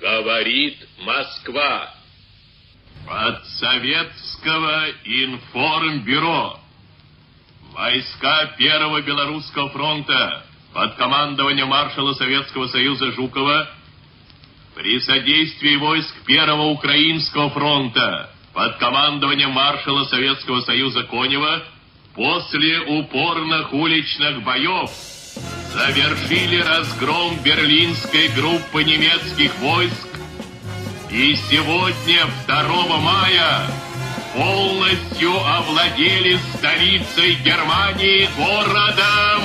Говорит Москва. От Советского информбюро. Войска Первого Белорусского фронта под командованием маршала Советского Союза Жукова при содействии войск Первого Украинского фронта под командованием маршала Советского Союза Конева после упорных уличных боев завершили разгром берлинской группы немецких войск и сегодня, 2 мая, полностью овладели столицей Германии, городом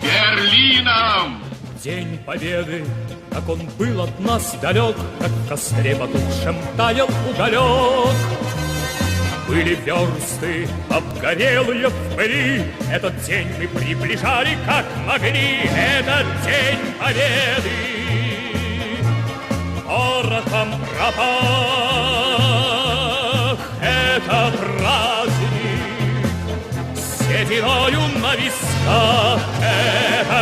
Берлином. День Победы, как он был от нас далек, как в костре потухшем таял уголек. Были версты, обгорелые в пыли, этот день мы приближали, как могли, этот день Победы. Порохом пропах, это праздник, сединою на висках, это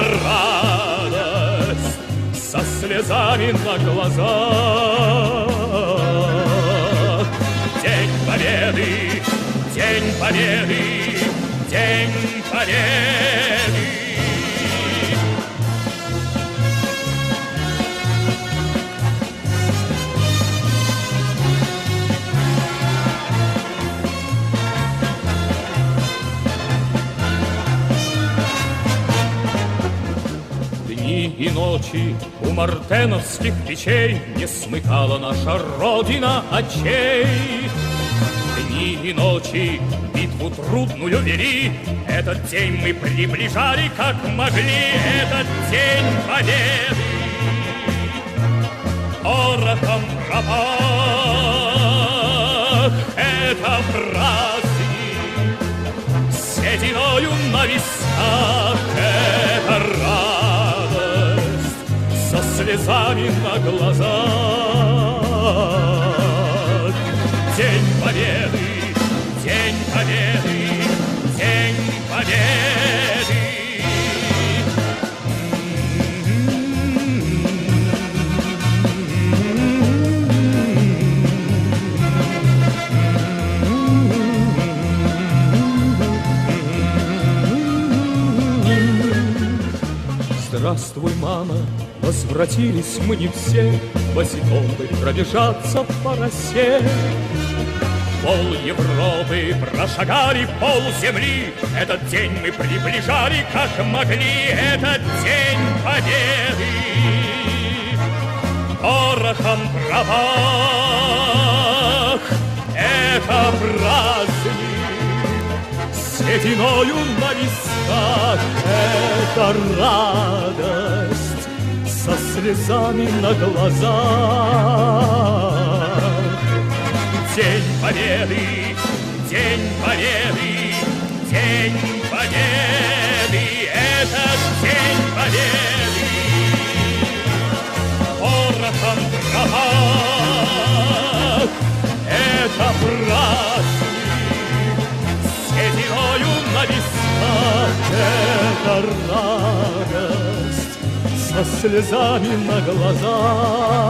радость, со слезами на глазах. День Победы, День Победы, День Победы. Дни и ночи у мартеновских печей не смыкала наша Родина очей. Дни и ночи битву трудную вели, этот день мы приближали, как могли, этот день Победы. Порохом пропах, это праздник, сединою на висках, это радость, со слезами на глазах. День Победы, День Победы, День Победы. Здравствуй, мама, возвратились мы не все, босиком бы пробежаться по росе. Пол Европы прошагали, пол земли, этот день мы приближали, как могли, этот день Победы. Порохом пропах, это праздник, сединою на висках, это радость, со слезами на глазах. День Победы, День Победы, День Победы, этот День Победы. Порохом пропах, это праздник, сединою на висках, это радость, со слезами на глазах.